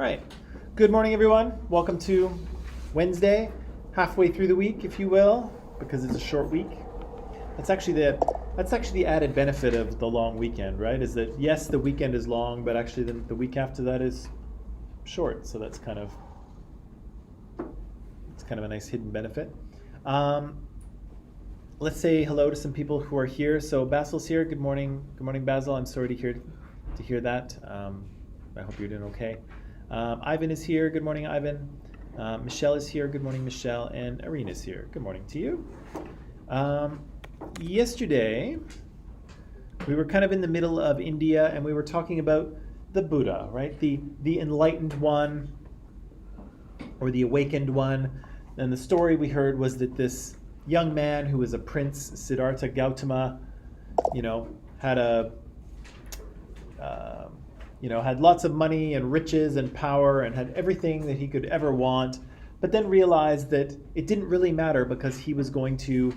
All right. Good morning, everyone. Welcome to Wednesday, halfway through the week, if you will, because it's a short week. That's actually the added benefit of the long weekend, right? Is that yes, the weekend is long, but actually the week after that is short. So that's kind of a nice hidden benefit. Let's say hello to some people who are here. So Basil's here. Good morning. Good morning, Basil. I'm sorry to hear that. I hope you're doing okay. Ivan is here. Good morning, Ivan. Michelle is here. Good morning, Michelle. And Irene is here. Good morning to you. Yesterday, we were kind of in the middle of India, and we were talking about the Buddha, right? The enlightened one, or the awakened one. And the story we heard was that this young man who was a prince, Siddhartha Gautama, had lots of money and riches and power and had everything that he could ever want, but then realized that it didn't really matter because he was going to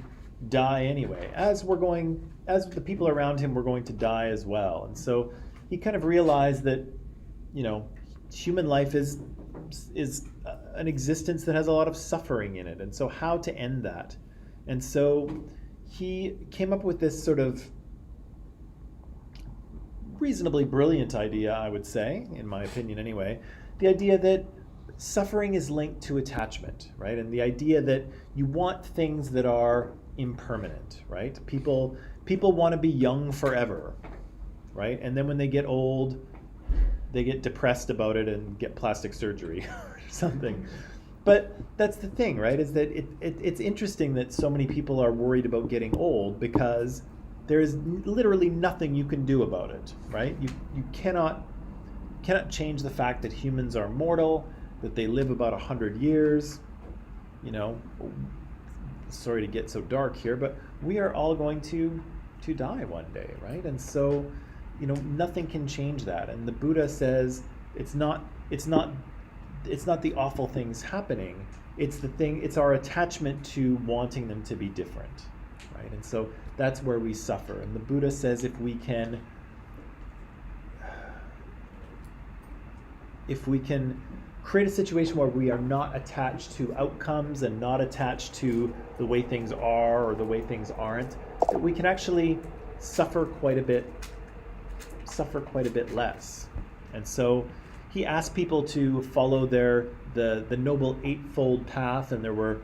die anyway, as the people around him were going to die as well. And so he kind of realized that, human life is an existence that has a lot of suffering in it, and so how to end that. And so he came up with this sort of reasonably brilliant idea, I would say, in my opinion anyway, the idea that suffering is linked to attachment, right? And the idea that you want things that are impermanent, right? People want to be young forever, right? And then when they get old, they get depressed about it and get plastic surgery or something. But that's the thing, right? Is that it's interesting that so many people are worried about getting old because there is literally nothing you can do about it, right? You cannot change the fact that humans are mortal, that they live about 100 years. Sorry to get so dark here, but we are all going to die one day, right? And so, nothing can change that. And the Buddha says it's not the awful things happening. It's our attachment to wanting them to be different, right? And so that's where we suffer. And the Buddha says if we can create a situation where we are not attached to outcomes and not attached to the way things are or the way things aren't, that we can actually suffer quite a bit less. And so he asked people to follow the Noble Eightfold Path, and there were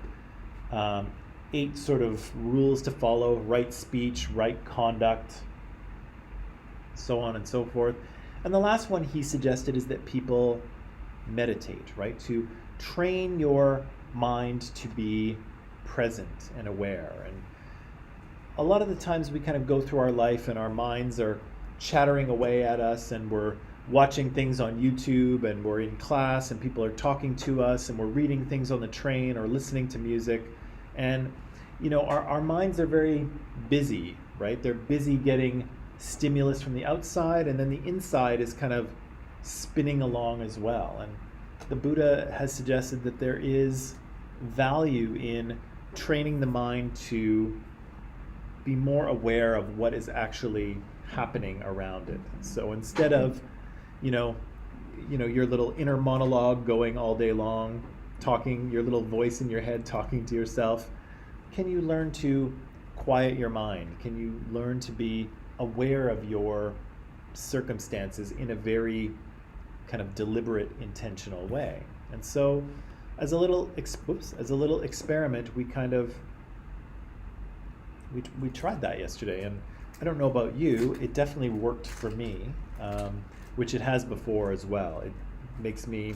8 sort of rules to follow: right speech, right conduct, so on and so forth. And the last one he suggested is that people meditate, right? To train your mind to be present and aware. And a lot of the times we kind of go through our life and our minds are chattering away at us, and we're watching things on YouTube, and we're in class and people are talking to us, and we're reading things on the train or listening to music. And our minds are very busy, right? They're busy getting stimulus from the outside, and then the inside is kind of spinning along as well. And the Buddha has suggested that there is value in training the mind to be more aware of what is actually happening around it. So instead of your little inner monologue going all day long, talking, your little voice in your head talking to yourself, can you learn to quiet your mind? Can you learn to be aware of your circumstances in a very kind of deliberate, intentional way? And so as a little experiment, we tried that yesterday, and I don't know about you, it definitely worked for me, which it has before as well. It makes me,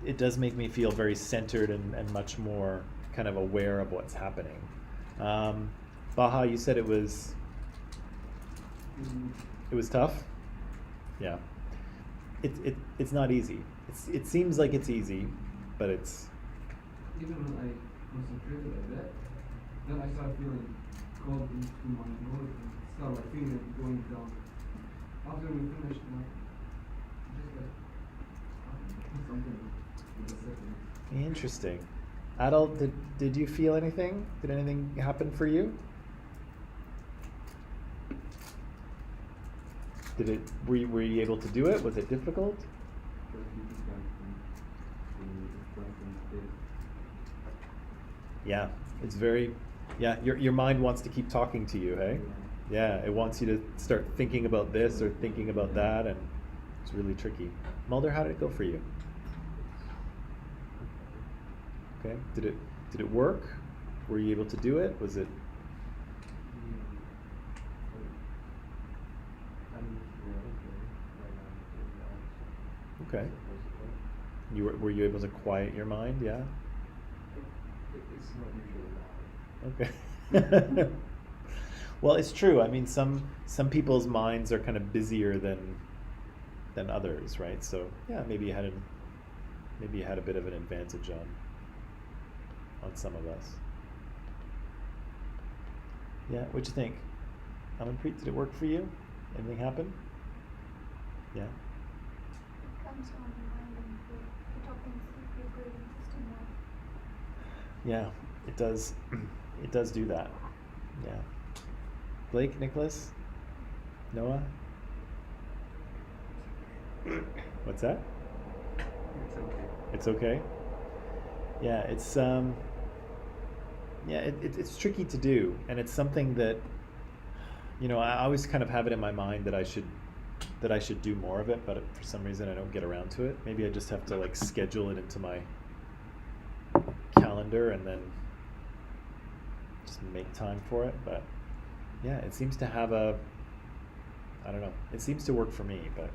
it does make me feel very centered and much more kind of aware of what's happening. Baha, you said it was tough? Yeah. It's not easy. It seems like it's easy, but it's... Even when I concentrated like that, then I started feeling cold into my nose and started feeling it going down. After we finished, just like something in a second. Interesting. Adel, did you feel anything? Did anything happen for you? Were you able to do it? Was it difficult? Yeah, it's very, yeah, your mind wants to keep talking to you, hey? Yeah, it wants you to start thinking about this or thinking about that, and it's really tricky. Mulder, how did it go for you? Okay, did it work? Were you able to do it? Was it? Okay. Were you able to quiet your mind? Yeah. It's not usually loud. Okay. Well, it's true. I mean, some people's minds are kind of busier than others, right? So yeah, maybe you had a bit of an advantage on some of us. Yeah, what'd you think? Amanpreet, did it work for you? Anything happen? Yeah. It comes on the mind and the topics if you're very interested in that. Yeah, it does. It does do that. Yeah. Blake, Nicholas, Noah. What's that? It's okay. It's okay. Yeah, it's tricky to do, and it's something that, you know, I always kind of have it in my mind that I should do more of it, but for some reason I don't get around to it. Maybe I just have to like schedule it into my calendar and then just make time for it. But yeah, it seems to have I don't know, it seems to work for me, but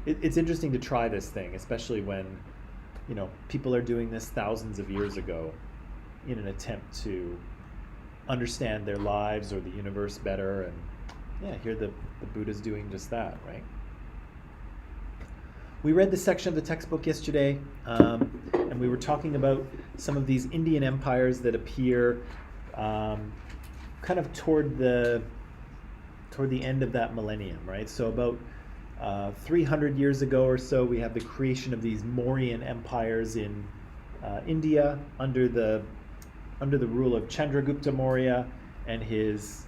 it's interesting to try this thing, especially when, you know, people are doing this thousands of years ago in an attempt to understand their lives or the universe better. And yeah, here the Buddha's doing just that, right? We read the section of the textbook yesterday, and we were talking about some of these Indian empires that appear kind of toward the end of that millennium, right? So about 300 years ago or so, we have the creation of these Mauryan empires in India under the rule of Chandragupta Maurya and his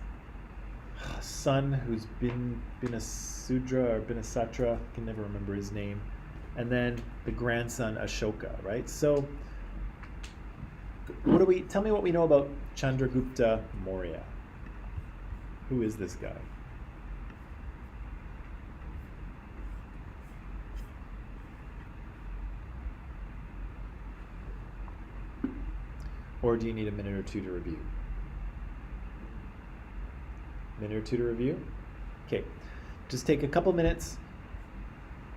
son, who's been a Sudra or been a Satra, I can never remember his name, and then the grandson Ashoka, right? So tell me what we know about Chandragupta Maurya. Who is this guy? Or do you need a minute or two to review? Minute or two to review? Okay, just take a couple minutes,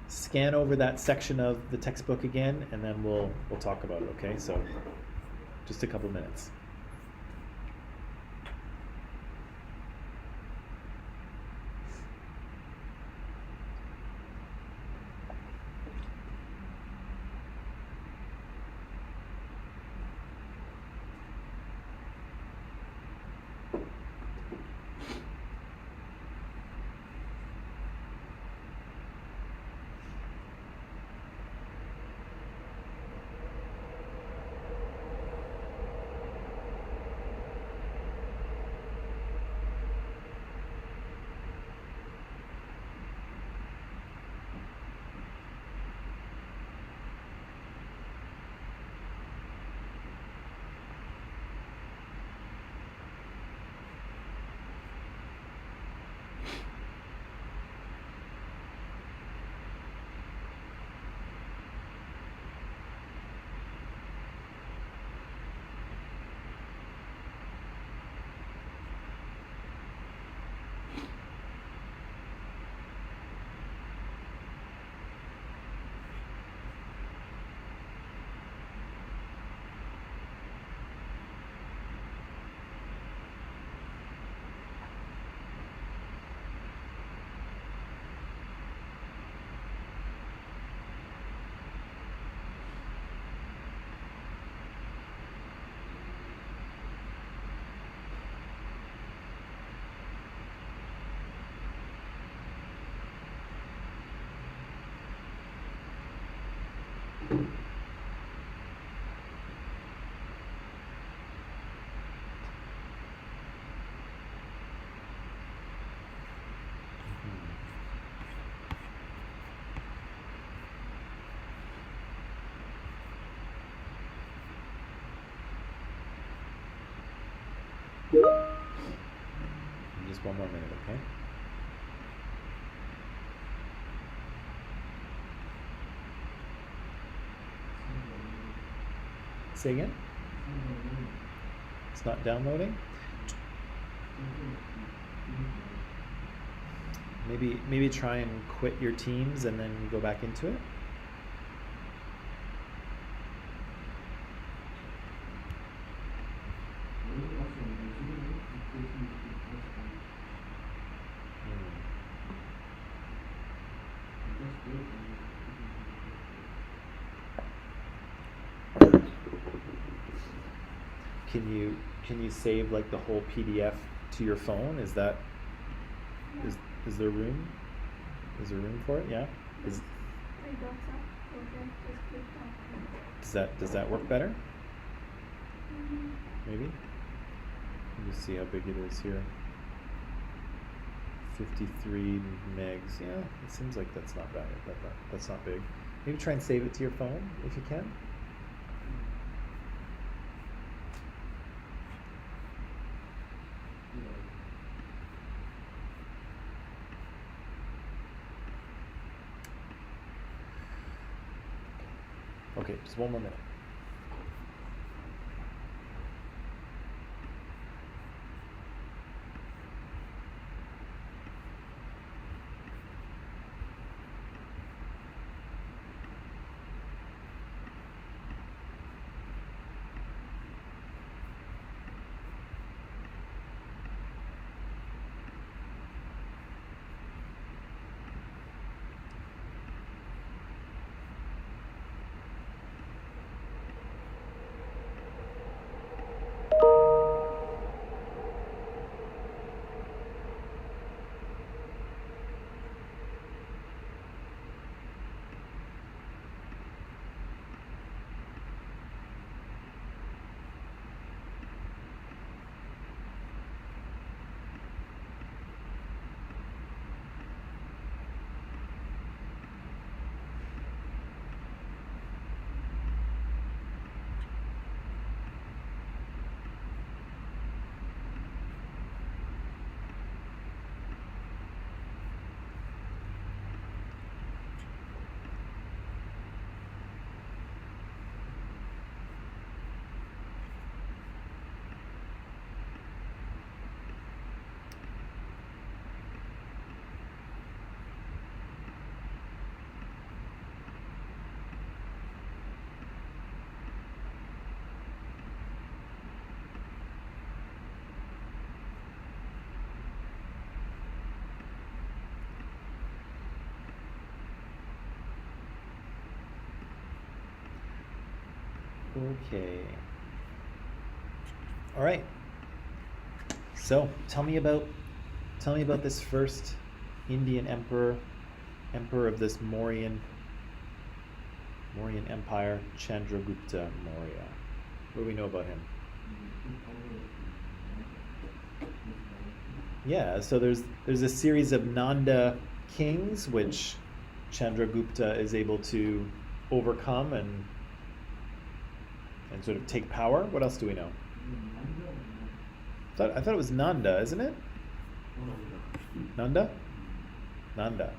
scan over that section of the textbook again, and then we'll talk about it, okay? So just a couple minutes. just one more minute, okay? Say again? It's not downloading? Maybe try and quit your Teams and then go back into it. Can you save like the whole PDF to your phone? Is that is there room? Is there room for it? Yeah. Is Three dots up. Okay, just click on. does that work better? Mm-hmm. Maybe. Let me see how big it is here. 53 megs. Yeah, it seems like that's not bad. That's not big. Maybe try and save it to your phone if you can. Okay, just one more minute. Okay. All right. So tell me about this first Indian emperor of this Mauryan Empire, Chandragupta Maurya. What do we know about him? Yeah, so there's a series of Nanda kings which Chandragupta is able to overcome and sort of take power. What else do we know? I thought it was Nanda, isn't it? Nanda? Nanda.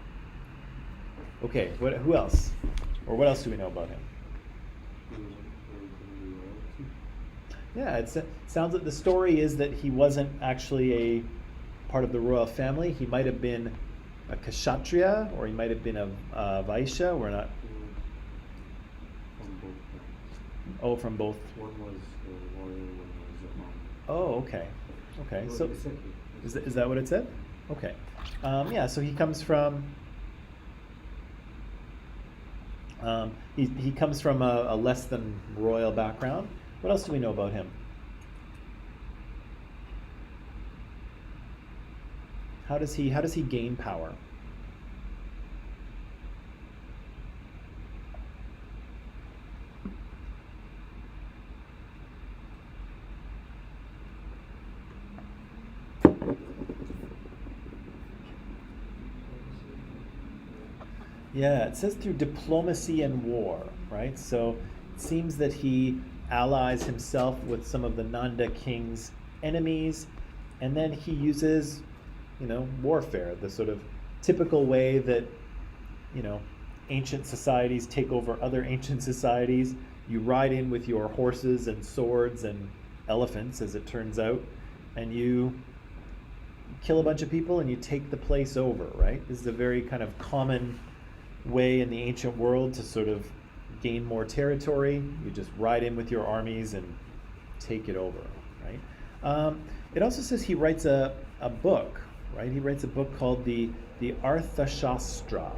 Okay, who else? Or what else do we know about him? Yeah, it sounds like the story is that he wasn't actually a part of the royal family. He might have been a Kshatriya, or he might have been a Vaishya. We're not. Oh, from both. One was Mauryan, one was Oh, okay. Okay, so is that what it said? Okay. Yeah, so he comes from. He comes from a less than royal background. What else do we know about him? How does he gain power? Yeah, it says through diplomacy and war, right? So it seems that he allies himself with some of the Nanda king's enemies, and then he uses warfare, the sort of typical way that, ancient societies take over other ancient societies. You ride in with your horses and swords and elephants, as it turns out, and you kill a bunch of people and you take the place over, right? This is a very kind of common way in the ancient world to sort of gain more territory. You just ride in with your armies and take it over, right? It also says he writes a book, right? He writes a book called the Arthashastra.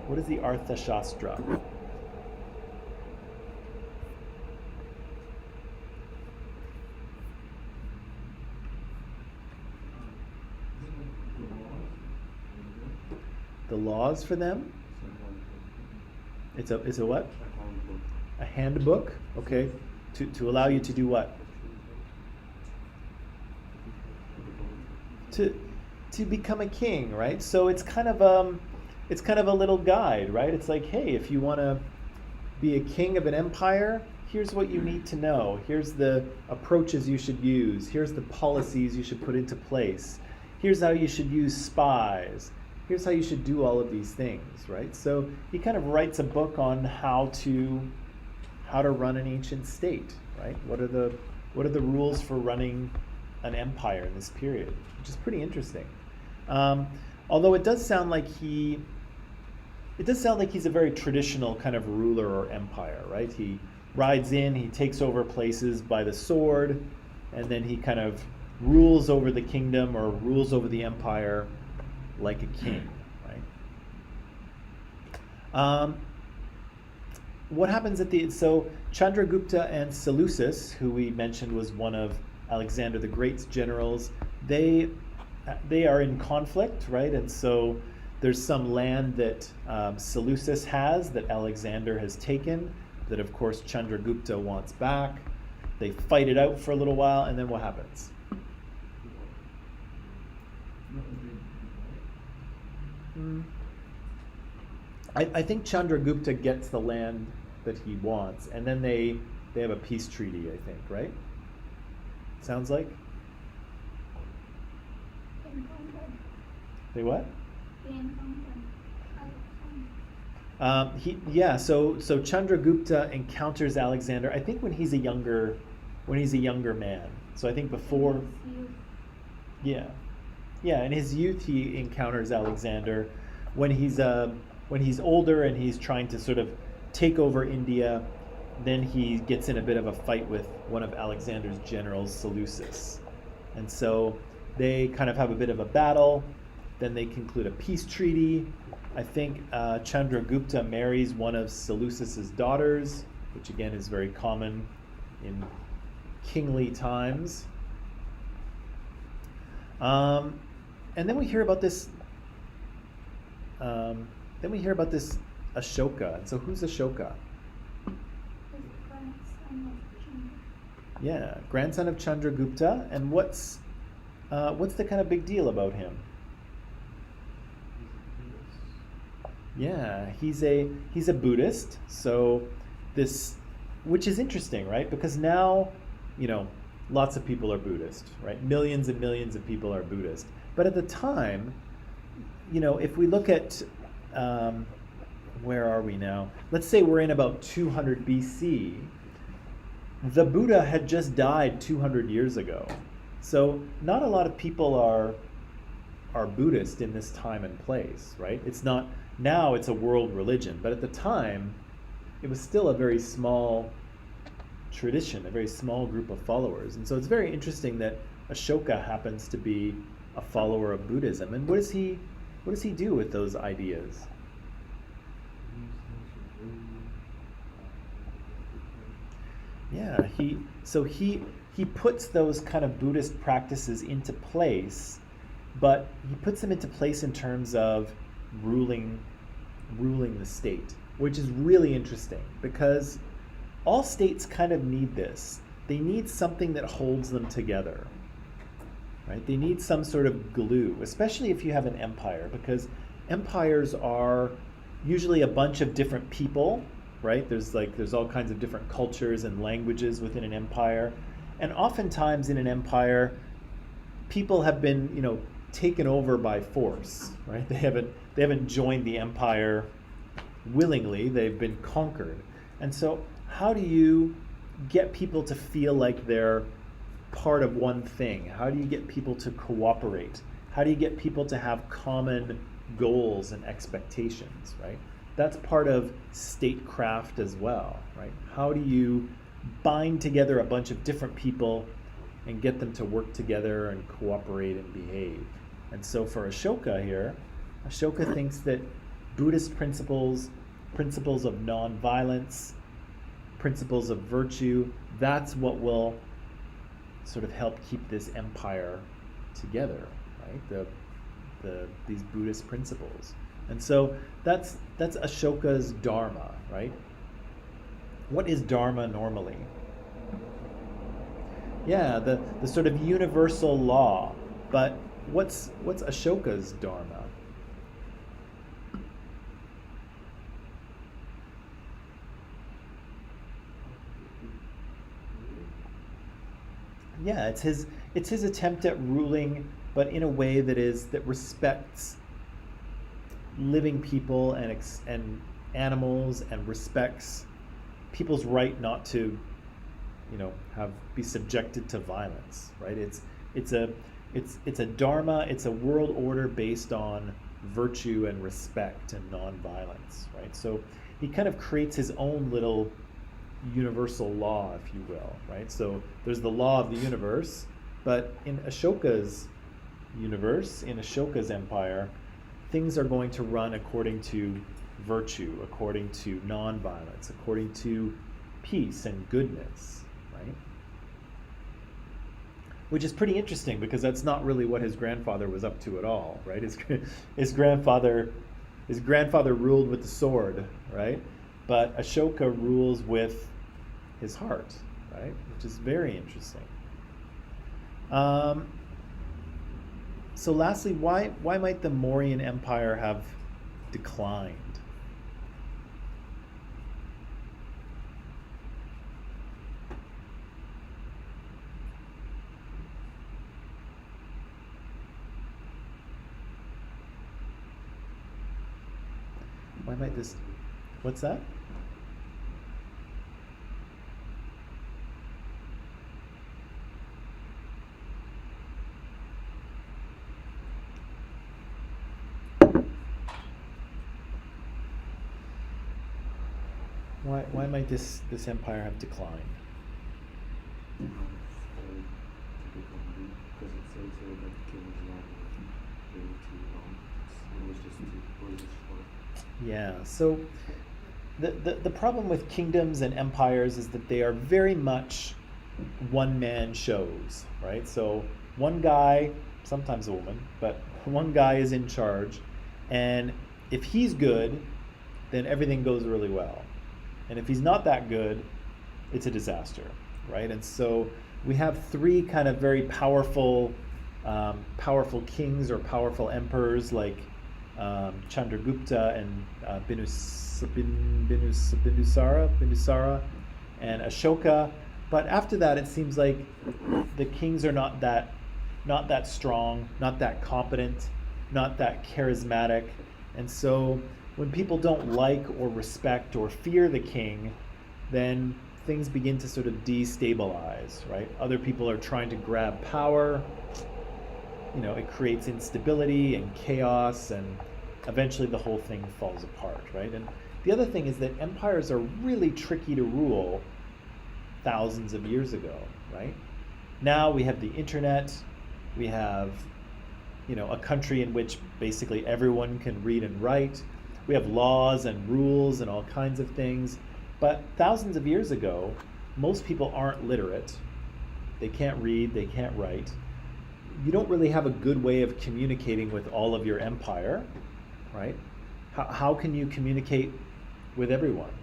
What is the Arthashastra? The laws for them? It's a what? A handbook. Okay. To allow you to do what? To become a king, right? So it's kind of a little guide, right? It's like, hey, if you want to be a king of an empire, here's what you need to know. Here's the approaches you should use. Here's the policies you should put into place. Here's how you should use spies. Here's how you should do all of these things, right? So he kind of writes a book on how to run an ancient state, right? What are the rules for running an empire in this period, which is pretty interesting. Although it does sound like he's a very traditional kind of ruler or empire, right? He rides in, he takes over places by the sword, and then he kind of rules over the kingdom or rules over the empire like a king, right? What happens so Chandragupta and Celusus, who we mentioned was one of Alexander the Great's generals, they are in conflict, right? And so there's some land that Seleucus has that Alexander has taken, that of course Chandragupta wants back. They fight it out for a little while, and then what happens? I think Chandragupta gets the land that he wants, and then they have a peace treaty, I think, right? Sounds like? They what? So Chandragupta encounters Alexander, I think when he's a younger man. So I think before, in his youth he encounters Alexander. When he's older and he's trying to sort of take over India, then he gets in a bit of a fight with one of Alexander's generals, Seleucus. And so they kind of have a bit of a battle. Then they conclude a peace treaty. I think Chandragupta marries one of Seleucus's daughters, which again is very common in kingly times. And then we hear about this. Ashoka. And so who's Ashoka? Yeah, grandson of Chandragupta. And what's the kind of big deal about him? Yeah, he's a Buddhist. So which is interesting, right? Because now, lots of people are Buddhist, right? Millions and millions of people are Buddhist. But at the time, if we look at, where are we now? Let's say we're in about 200 BC. The Buddha had just died 200 years ago. So not a lot of people are Buddhist in this time and place, right? It's not, now it's a world religion, but at the time, it was still a very small tradition, a very small group of followers. And so it's very interesting that Ashoka happens to be a follower of Buddhism. And what does he do with those ideas? Yeah, he puts those kind of Buddhist practices into place, but he puts them into place in terms of ruling the state, which is really interesting because all states kind of need this. They need something that holds them together. Right? They need some sort of glue, especially if you have an empire, because empires are usually a bunch of different people, right? There's all kinds of different cultures and languages within an empire. And oftentimes in an empire, people have been, taken over by force, right? They haven't joined the empire willingly. They've been conquered. And so how do you get people to feel like they're part of one thing? How do you get people to cooperate? How do you get people to have common goals and expectations, right? That's part of statecraft as well, right? How do you bind together a bunch of different people and get them to work together and cooperate and behave? And so for Ashoka here, Ashoka thinks that Buddhist principles of nonviolence, principles of virtue, that's what will sort of help keep this empire together, right? These Buddhist principles. And so that's Ashoka's Dharma, right? What is Dharma normally? Yeah, the sort of universal law. But what's Ashoka's Dharma? Yeah, it's his attempt at ruling, but in a way that respects living people and animals, and respects people's right not to, be subjected to violence, right? It's a dharma, it's a world order based on virtue and respect and nonviolence, right? So he kind of creates his own little universal law, if you will, right? So there's the law of the universe, but in Ashoka's universe, in Ashoka's empire, things are going to run according to virtue, according to nonviolence, according to peace and goodness, right? Which is pretty interesting because that's not really what his grandfather was up to at all, right? His grandfather ruled with the sword, right? But Ashoka rules with his heart, right? Which is very interesting. So lastly, why might the Mauryan Empire have declined? Why might this... What's that? Why might this empire have declined? Because it says here that the king was not really too long. It was just short. Yeah, so the problem with kingdoms and empires is that they are very much one-man shows, right? So one guy, sometimes a woman, but one guy is in charge, and if he's good, then everything goes really well. And if he's not that good, it's a disaster, right? And so we have three kind of very powerful kings or powerful emperors like Chandragupta and Binusara and Ashoka. But after that, it seems like the kings are not that strong, not that competent, not that charismatic. And so when people don't like or respect or fear the king, then things begin to sort of destabilize, right? Other people are trying to grab power. It creates instability and chaos, and eventually the whole thing falls apart, right? And the other thing is that empires are really tricky to rule thousands of years ago, right? Now we have the internet, we have, a country in which basically everyone can read and write. We have laws and rules and all kinds of things. But thousands of years ago, most people aren't literate. They can't read, they can't write. You don't really have a good way of communicating with all of your empire, right? How can you communicate with everyone?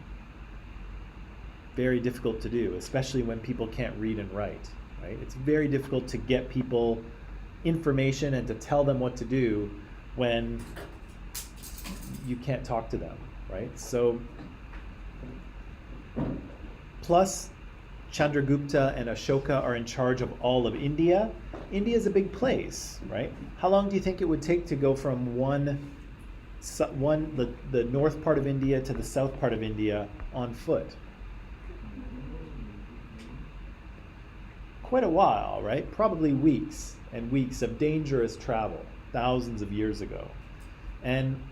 Very difficult to do, especially when people can't read and write, right? It's very difficult to get people information and to tell them what to do when you can't talk to them, right? So, plus Chandragupta and Ashoka are in charge of all of India, India is a big place, right? How long do you think it would take to go from the north part of India to the south part of India on foot? Quite a while, right? Probably weeks and weeks of dangerous travel, thousands of years ago. And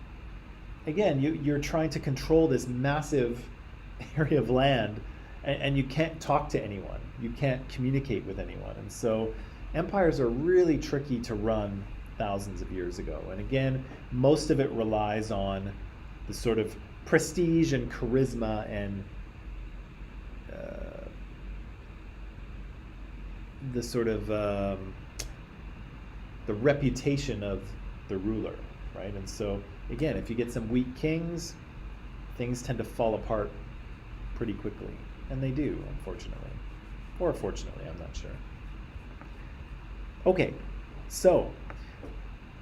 again, you're trying to control this massive area of land, and you can't talk to anyone. You can't communicate with anyone. And so empires are really tricky to run thousands of years ago. And again, most of it relies on the sort of prestige and charisma and the sort of the reputation of the ruler, right? And so again, if you get some weak kings, things tend to fall apart pretty quickly, and they do, unfortunately, or fortunately, I'm not sure. Okay, so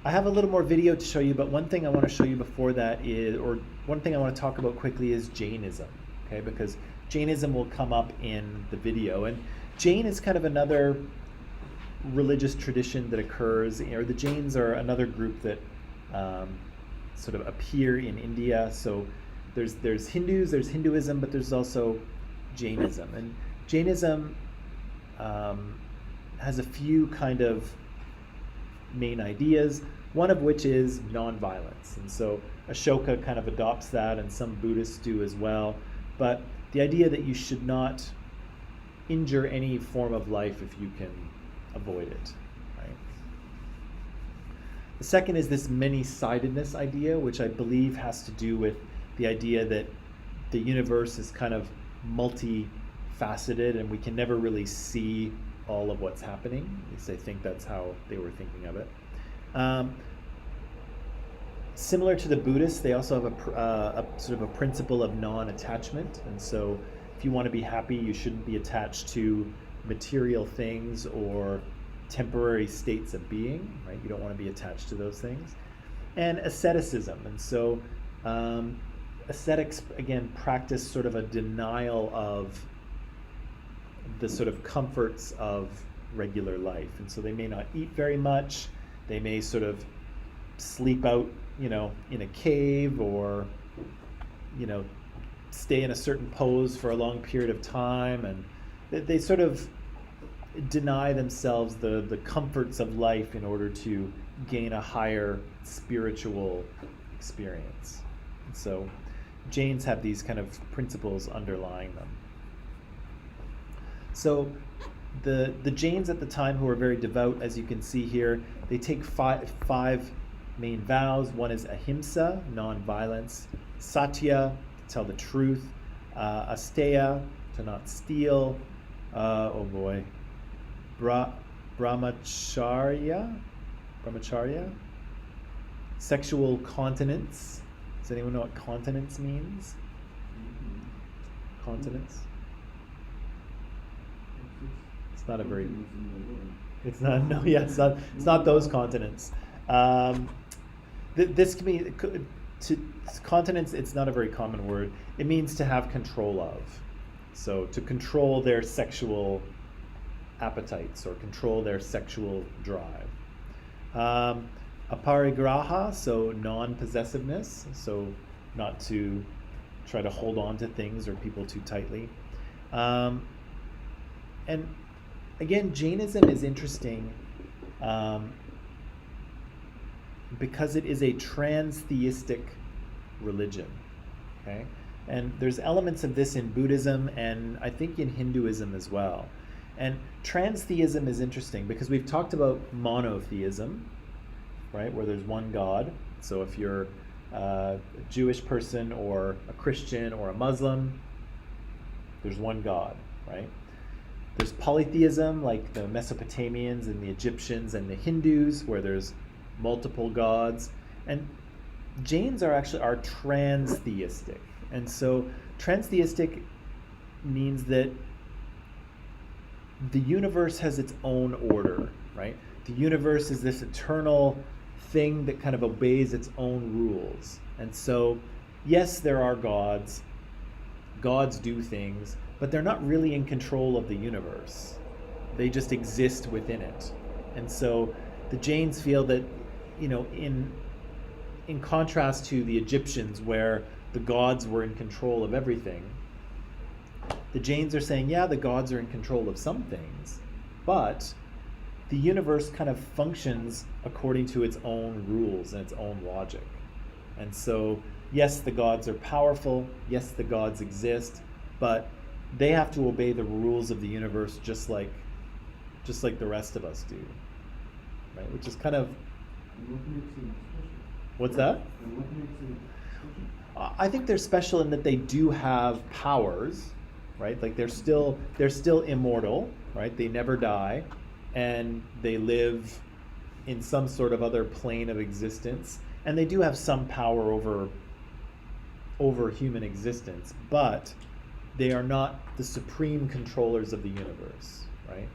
I have a little more video to show you, but one thing I want to show you before that is, or one thing I want to talk about quickly is Jainism, okay? Because Jainism will come up in the video, and Jain is kind of another religious tradition that occurs, or the Jains are another group that sort of appear in India. So there's Hindus, there's Hinduism, but there's also Jainism. And Jainism has a few kind of main ideas, one of which is nonviolence. And so Ashoka kind of adopts that, and some Buddhists do as well. But the idea that you should not injure any form of life if you can avoid it, right? The second is this many-sidedness idea, which I believe has to do with the idea that the universe is kind of multifaceted and we can never really see all of what's happening. At least I think that's how they were thinking of it. Similar to the Buddhists, they also have a sort of a principle of non-attachment. And so if you want to be happy, you shouldn't be attached to material things or temporary states of being, right? You don't want to be attached to those things. And asceticism. And so ascetics, again, practice sort of a denial of the sort of comforts of regular life. And so they may not eat very much. They may sort of sleep out, in a cave, or, stay in a certain pose for a long period of time. And they sort of deny themselves the comforts of life in order to gain a higher spiritual experience. And so Jains have these kind of principles underlying them. So the Jains at the time, who are very devout, as you can see here, they take five main vows. One is ahimsa, non-violence; satya, to tell the truth; asteya, to not steal; brahmacharya, sexual continence. Does anyone know what continence means? Continence? It's not a very. It's not. No. Yeah. It's not. It's not those continents. This can be continence. It's not a very common word. It means to have control of. So to control their sexual appetites or control their sexual drive. Aparigraha, so non-possessiveness, so not to try to hold on to things or people too tightly. And again, Jainism is interesting because it is a trans-theistic religion, okay? And there's elements of this in Buddhism and I think in Hinduism as well. And trans-theism is interesting because we've talked about monotheism, right, where there's one God. So if you're a Jewish person or a Christian or a Muslim, there's one God, right? There's polytheism, like the Mesopotamians and the Egyptians and the Hindus, where there's multiple gods. And Jains are trans-theistic. And so trans-theistic means that the universe has its own order, right? The universe is this eternal thing that kind of obeys its own rules. And so, yes, there are gods. Gods do things, but they're not really in control of the universe. They just exist within it. And so the Jains feel that, in contrast to the Egyptians, where the gods were in control of everything, the Jains are saying, yeah, the gods are in control of some things, but the universe kind of functions according to its own rules and its own logic. And so, yes, the gods are powerful, yes, the gods exist, but they have to obey the rules of the universe just like the rest of us do. Right? Which is kind of... And what makes them special? What's that? And what makes them special? I think they're special in that they do have powers, right? Like they're still immortal, right? They never die, and they live in some sort of other plane of existence, and they do have some power over human existence, but they are not the supreme controllers of the universe, right?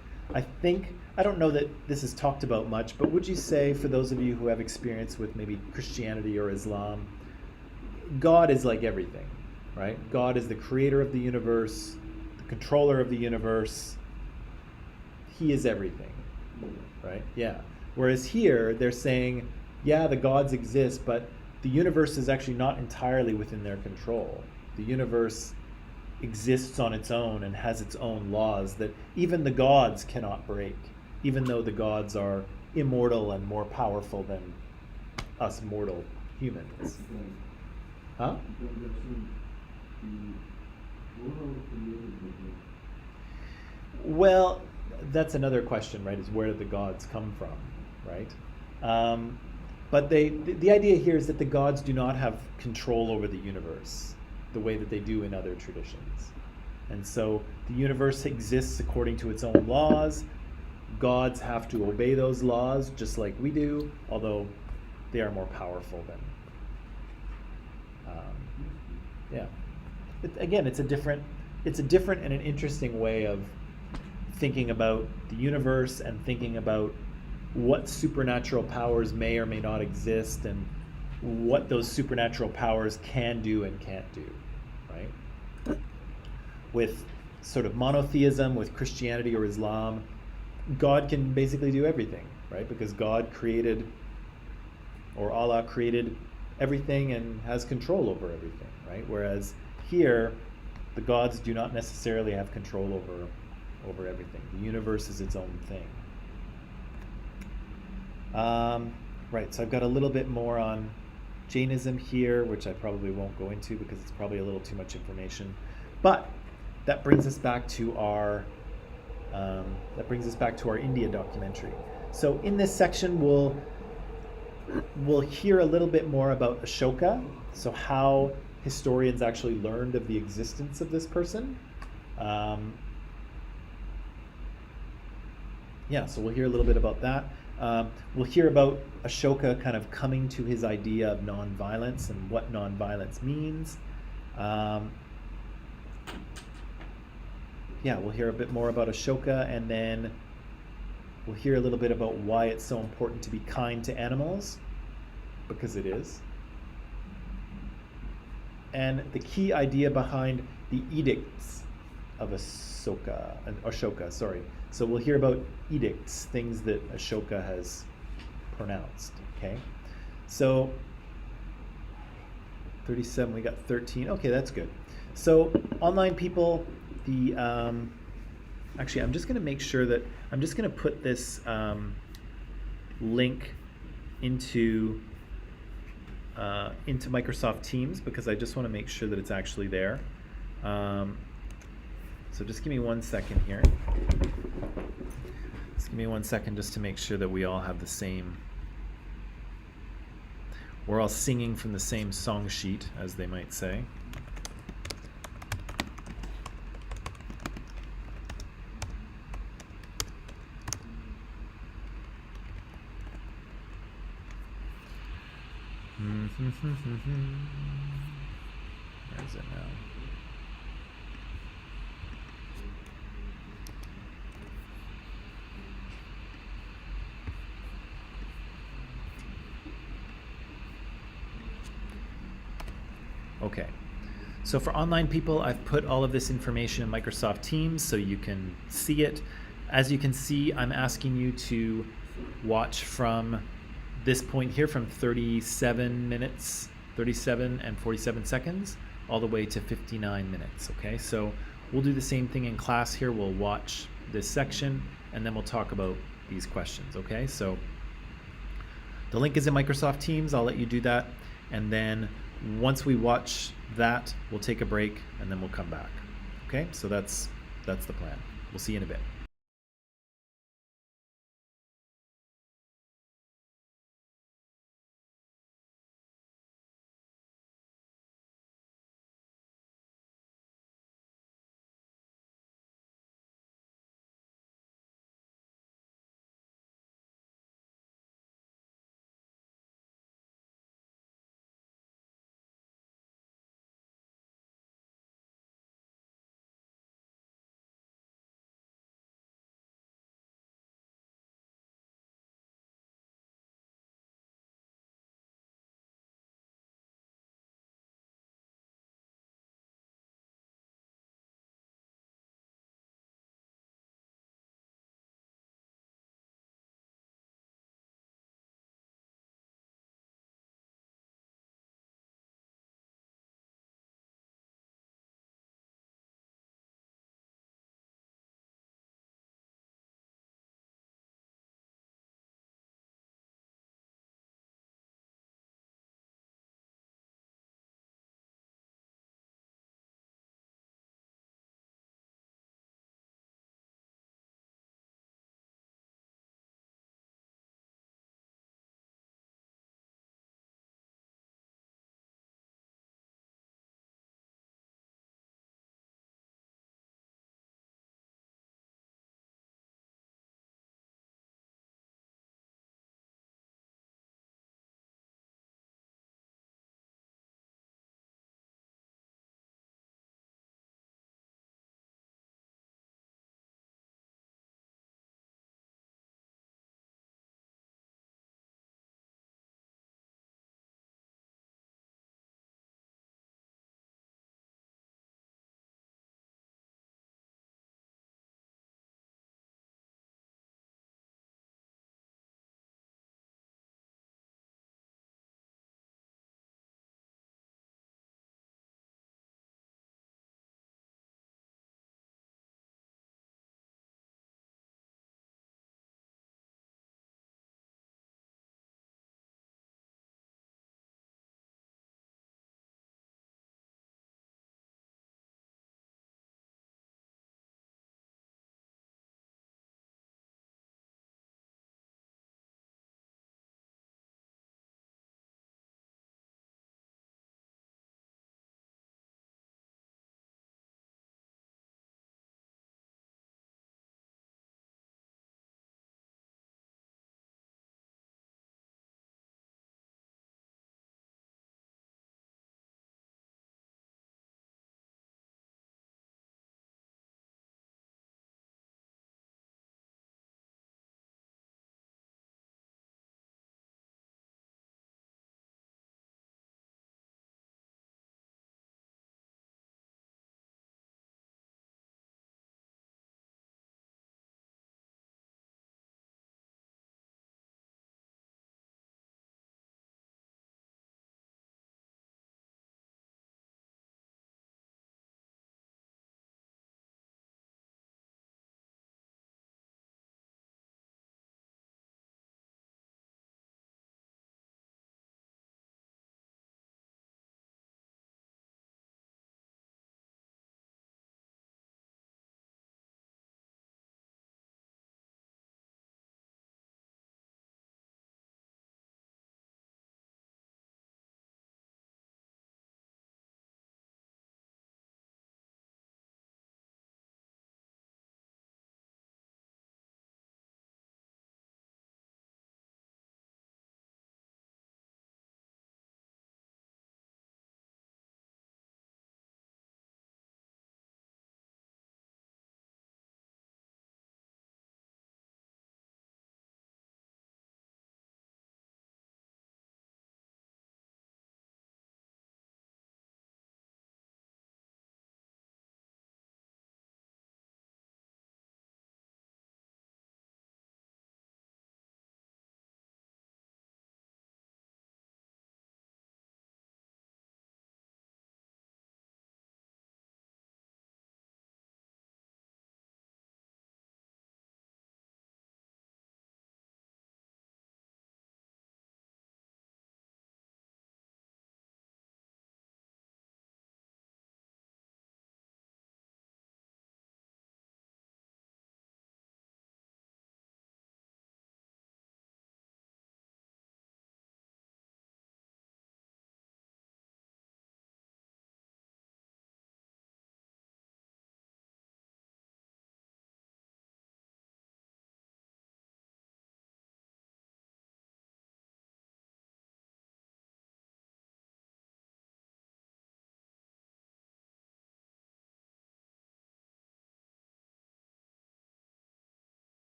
I don't know that this is talked about much, but would you say, for those of you who have experience with maybe Christianity or Islam, God is like everything, right? God is the creator of the universe, the controller of the universe. He is everything, right? Yeah. Whereas here, they're saying, yeah, the gods exist, but the universe is actually not entirely within their control. The universe exists on its own and has its own laws that even the gods cannot break, even though the gods are immortal and more powerful than us mortal humans. Huh? Well, that's another question, right? Is where did the gods come from, right? But the idea here is that the gods do not have control over the universe the way that they do in other traditions. And so the universe exists according to its own laws. Gods have to obey those laws just like we do, although they are more powerful than... yeah. Again, it's a different and an interesting way of thinking about the universe and thinking about what supernatural powers may or may not exist and what those supernatural powers can do and can't do, right? With sort of monotheism, with Christianity or Islam, God can basically do everything, right? Because God created, or Allah created everything and has control over everything, right? Whereas here, the gods do not necessarily have control over everything. The universe is its own thing. Right, so I've got a little bit more on Jainism here, which I probably won't go into because it's probably a little too much information. But that brings us back to our India documentary. So in this section, we'll hear a little bit more about Ashoka, so how historians actually learned of the existence of this person. So we'll hear a little bit about that. We'll hear about Ashoka kind of coming to his idea of nonviolence and what nonviolence means. We'll hear a bit more about Ashoka, and then we'll hear a little bit about why it's so important to be kind to animals, because it is. And the key idea behind the Edicts of Ashoka, sorry. So we'll hear about edicts, things that Ashoka has pronounced, okay? So 37, we got 13. Okay, that's good. So online people, actually, I'm just going to make sure that I'm just going to put this link into Microsoft Teams because I just want to make sure that it's actually there. So just give me 1 second here. Just give me 1 second just to make sure that we all have the same. We're all singing from the same song sheet, as they might say. Where is it now? Okay, so for online people, I've put all of this information in Microsoft Teams so you can see it. As you can see, I'm asking you to watch from this point here, from 37 minutes, 37 and 47 seconds, all the way to 59 minutes, okay? So we'll do the same thing in class here. We'll watch this section, and then we'll talk about these questions, okay? So the link is in Microsoft Teams. I'll let you do that. And then once we watch that, we'll take a break, and then we'll come back, okay? So that's the plan. We'll see you in a bit.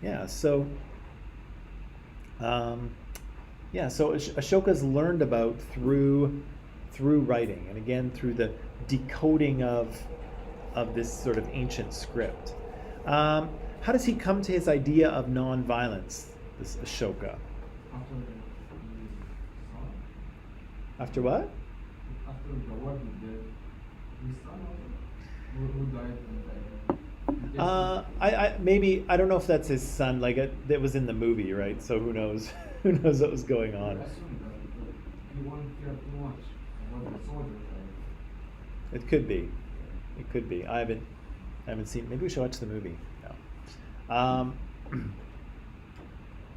Yeah, so so Ashoka's learned about through writing, and again through the decoding of this sort of ancient script. How does he come to his idea of nonviolence, this Ashoka? After the son, After what? after the war he did, his son also, who died and died. Maybe I don't know if that's his son. Like it was in the movie, right? So who knows? Who knows what was going I on? assume that he won't care too much about the soldiers. It could be. It could be. I haven't seen. Maybe we should watch the movie. No.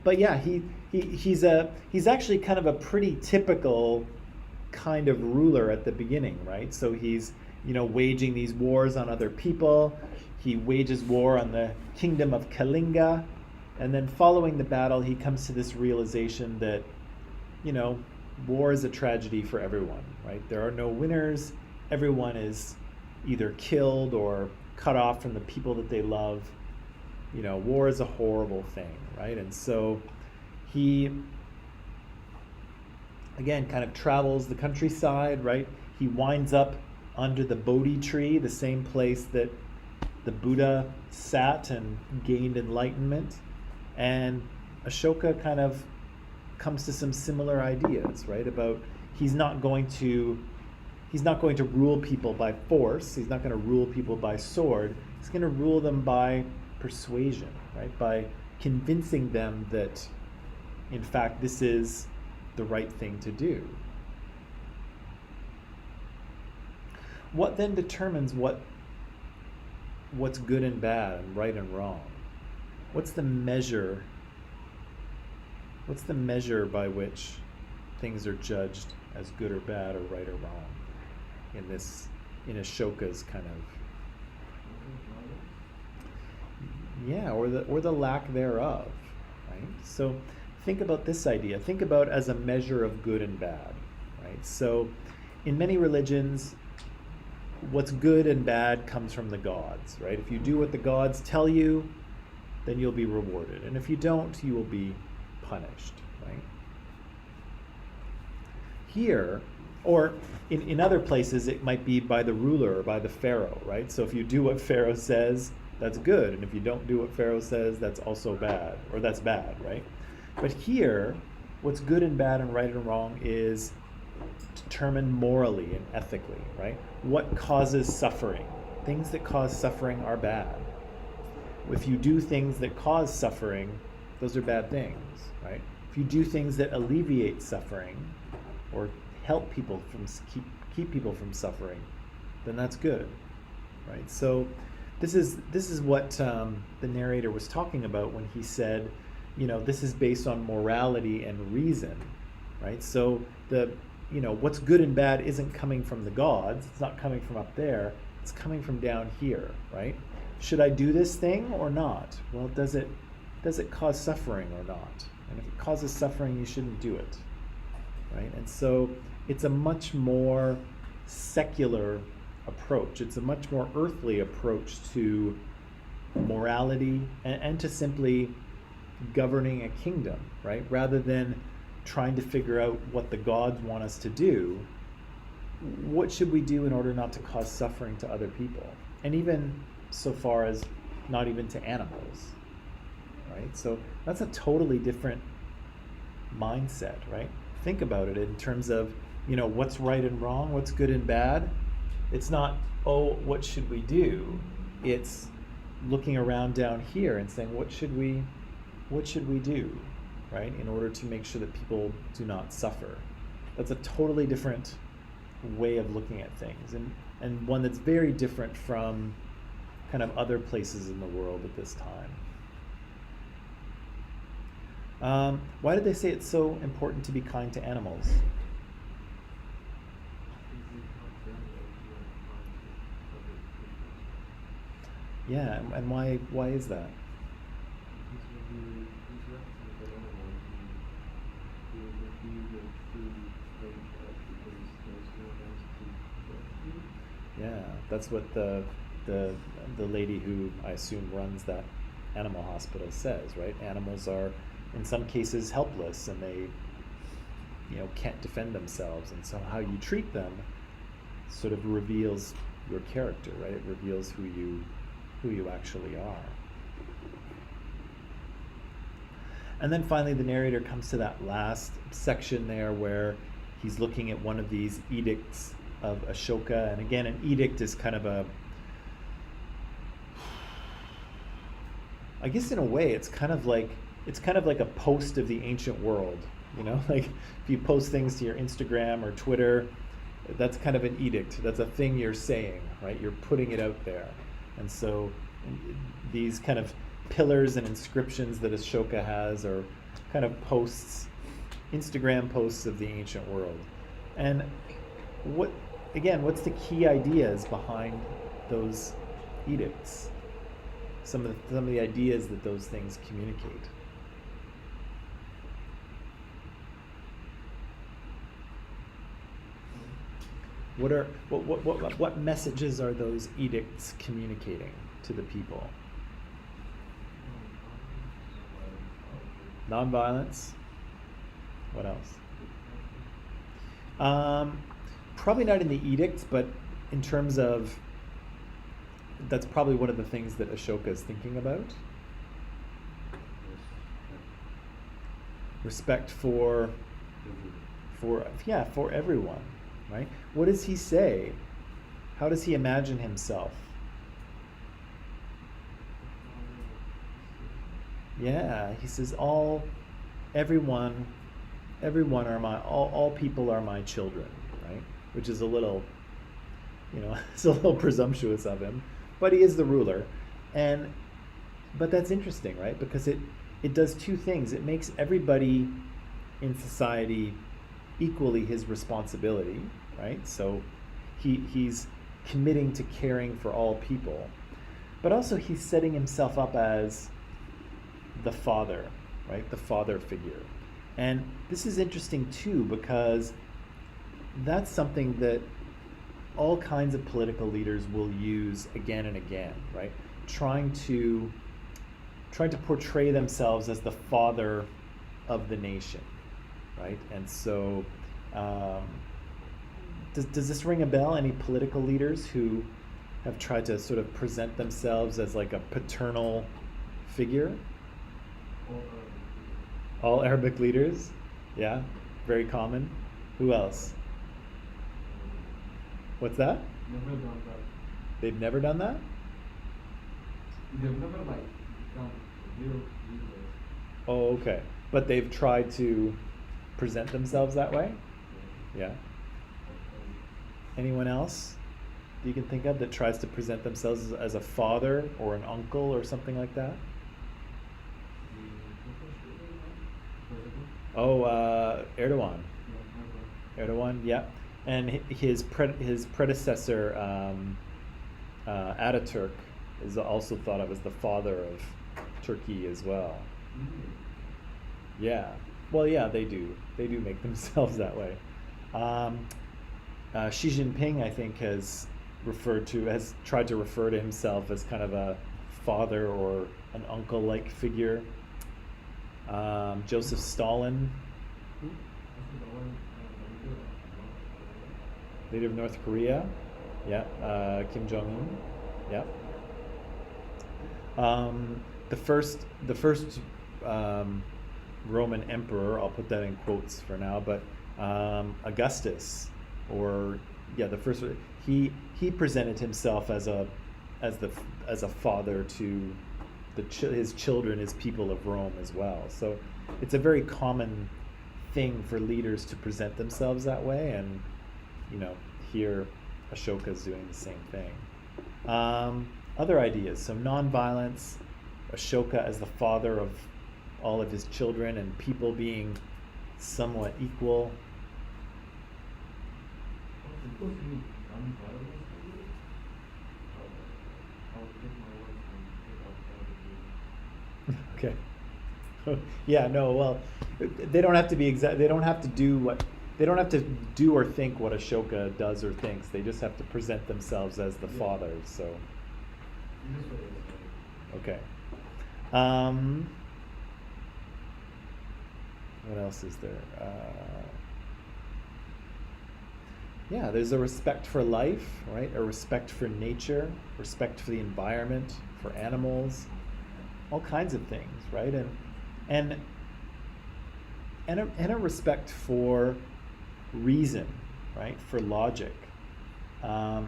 But yeah, he's actually kind of a pretty typical kind of ruler at the beginning, right? So he's waging these wars on other people. He wages war on the kingdom of Kalinga, and then following the battle, he comes to this realization that war is a tragedy for everyone, right? There are no winners. Everyone is either killed or cut off from the people that they love. War is a horrible thing, right? And so he, again, kind of travels the countryside, right? He winds up under the Bodhi tree, the same place that the Buddha sat and gained enlightenment. And Ashoka kind of comes to some similar ideas, right? About he's not going to rule people by force. He's not going to rule people by sword. He's going to rule them by persuasion, right? By convincing them that, in fact, this is the right thing to do. What then determines what's good and bad and right and wrong? What's the measure? What's the measure by which things are judged as good or bad or right or wrong in Ashoka's kind of or the lack thereof, right? So think about this idea. Think about as a measure of good and bad, right? So in many religions, what's good and bad comes from the gods, right? If you do what the gods tell you, then you'll be rewarded. And if you don't, you will be punished, right? Here, or in other places, it might be by the ruler or by the pharaoh, right? So if you do what pharaoh says, that's good. And if you don't do what pharaoh says, that's also bad, or that's bad, right? But here, what's good and bad and right and wrong is determined morally and ethically, right? What causes suffering? Things that cause suffering are bad. If you do things that cause suffering, those are bad things, right? If you do things that alleviate suffering or help people keep people from suffering, then that's good, right? So this is what the narrator was talking about when he said, this is based on morality and reason, right? So what's good and bad isn't coming from the gods. It's not coming from up there. It's coming from down here, right? Should I do this thing or not? Well, does it cause suffering or not? And if it causes suffering, you shouldn't do it, right? And so it's a much more secular approach. It's a much more earthly approach to morality and to simply governing a kingdom, right? Rather than trying to figure out what the gods want us to do, what should we do in order not to cause suffering to other people? And even so far as not even to animals, right? So that's a totally different mindset, right? Think about it in terms of, what's right and wrong, what's good and bad. It's not, what should we do? It's looking around down here and saying, what should we do, right? In order to make sure that people do not suffer. That's a totally different way of looking at things, and one that's very different from kind of other places in the world at this time. Why did they say it's so important to be kind to animals? Yeah, and why is that? Yeah, that's what the lady who I assume runs that animal hospital says, right? Animals are, in some cases, helpless, and they, can't defend themselves. And so how you treat them sort of reveals your character, right? It reveals who you actually are. And then finally, the narrator comes to that last section there where he's looking at one of these edicts of Ashoka. And again, an edict is kind of I guess in a way, it's kind of like a post of the ancient world. Like if you post things to your Instagram or Twitter, that's kind of an edict. That's a thing you're saying, right? You're putting it out there. And so these kind of pillars and inscriptions that Ashoka has are kind of posts, Instagram posts of the ancient world. And what's the key ideas behind those edicts? Some of the ideas that those things communicate. What messages are those edicts communicating to the people? Nonviolence. What else? Probably not in the edicts, but in terms of, that's probably one of the things that Ashoka is thinking about. Respect for everyone, right? What does he say? How does he imagine himself? Yeah, he says everyone all people are my children, right? Which is a little, it's a little presumptuous of him, but he is the ruler. But that's interesting, right? Because it does two things. It makes everybody in society equally his responsibility, right? So he's committing to caring for all people, but also he's setting himself up as the father, right? The father figure. And this is interesting too, because that's something that all kinds of political leaders will use again and again, right? Trying to portray themselves as the father of the nation, right? And so does this ring a bell? Any political leaders who have tried to sort of present themselves as like a paternal figure? All Arabic leaders? Yeah, very common. Who else? What's that? Never done that. They've never done that? They've never become real leaders. Oh, okay. But they've tried to present themselves that way? Yeah. Anyone else that you can think of that tries to present themselves as a father or an uncle or something like that? Oh, Erdogan. Erdogan, yeah. And his predecessor, Ataturk, is also thought of as the father of Turkey as well. Yeah. Well, yeah, they do. They do make themselves that way. Xi Jinping, I think, has tried to refer to himself as kind of a father or an uncle-like figure. Joseph Stalin, leader of North Korea, yeah. Kim Jong-un, yeah. The first Roman emperor, I'll put that in quotes for now, but Augustus, the first, he presented himself as a father to his children, his people of Rome as well. So it's a very common thing for leaders to present themselves that way, and here Ashoka is doing the same thing. Other ideas, so nonviolence, Ashoka as the father of all of his children, and people being somewhat equal. Okay. Yeah, no, well, they don't have to be exact. They don't have to do or think what Ashoka does or thinks. They just have to present themselves as the father. So, okay. What else is there? Yeah, there's a respect for life, right? A respect for nature, respect for the environment, for animals, all kinds of things, right? And a respect for reason, right? For logic. I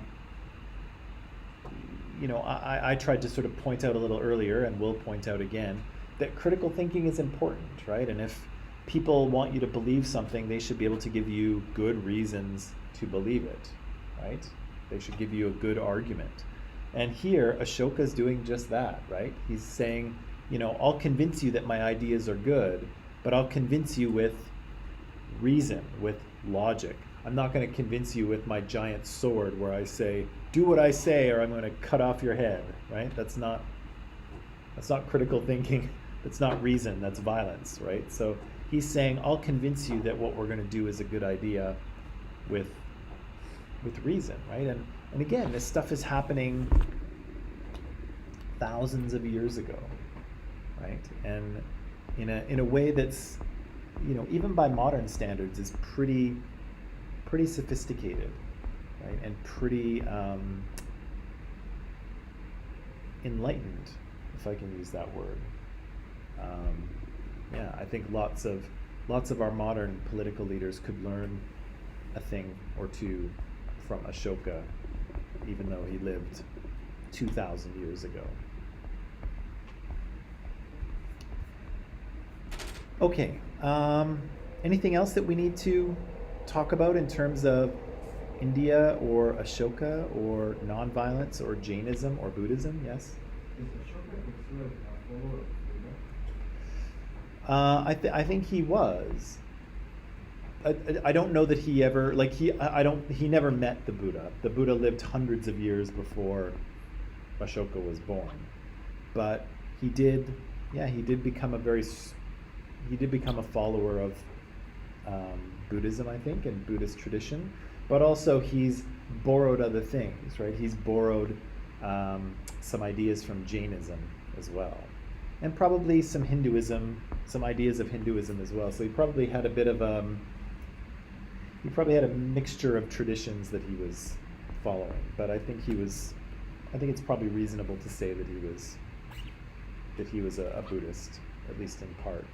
tried to sort of point out a little earlier, and will point out again, that critical thinking is important, right? And if people want you to believe something, they should be able to give you good reasons to believe it, right? They should give you a good argument. And here, Ashoka is doing just that, right? He's saying, I'll convince you that my ideas are good, but I'll convince you with reason, with logic. I'm not going to convince you with my giant sword where I say, do what I say or I'm going to cut off your head, right? That's not critical thinking. That's not reason. That's violence, right? So he's saying, I'll convince you that what we're going to do is a good idea with reason, right? And again, this stuff is happening thousands of years ago, right? And in a way that's, even by modern standards, is pretty sophisticated, right? And pretty enlightened, if I can use that word. I think lots of our modern political leaders could learn a thing or two from Ashoka, even though he lived 2,000 years ago. Okay, anything else that we need to talk about in terms of India or Ashoka or nonviolence or Jainism or Buddhism? Yes? Is Ashoka considered a follower of Buddha? I think he was. I don't know that he ever he never met the Buddha. The Buddha lived hundreds of years before Ashoka was born, but he did become a follower of Buddhism, I think, and Buddhist tradition. But also he's borrowed other things, right? He's borrowed some ideas from Jainism as well, and probably some Hinduism, some ideas of Hinduism as well. So he probably had a bit of a mixture of traditions that he was following. But I think it's probably reasonable to say that he was a Buddhist, at least in part.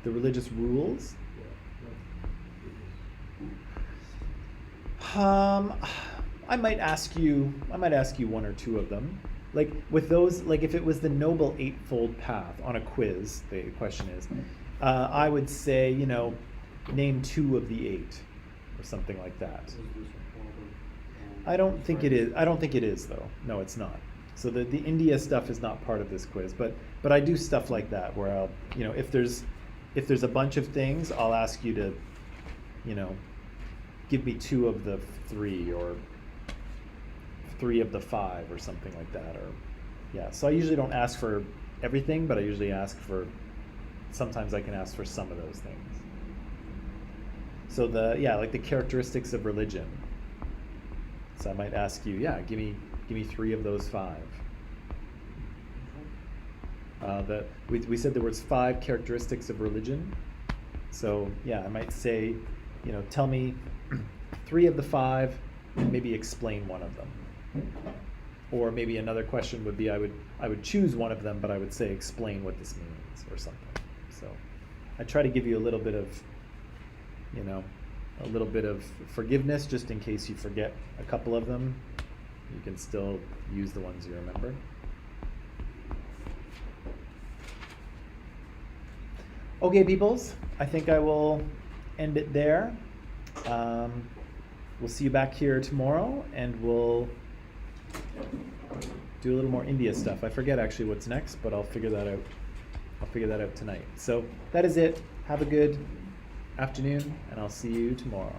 The religious rules? I might ask you one or two of them. Like with those, like if it was the Noble Eightfold Path on a quiz, the question is, I would say, name 2 of the 8 or something like that. I don't think it is though. No, it's not. So the India stuff is not part of this quiz, but I do stuff like that where I'll, if there's a bunch of things, I'll ask you to, give me 2 of the 3 or 3 of the 5 or something like that. Or so I usually don't ask for everything, but I usually sometimes I can ask for some of those things. So like the characteristics of religion. So I might ask you, give me 3 of those 5. We said there was 5 characteristics of religion. So I might say, tell me 3 of the 5 and maybe explain one of them. Or maybe another question would be, I would choose one of them, but I would say explain what this means or something. So I try to give you a little bit of forgiveness just in case you forget a couple of them. You can still use the ones you remember. Okay, peoples, I think I will end it there. We'll see you back here tomorrow, and we'll do a little more India stuff. I forget actually what's next, but I'll figure that out tonight. So that is it. Have a good afternoon, and I'll see you tomorrow.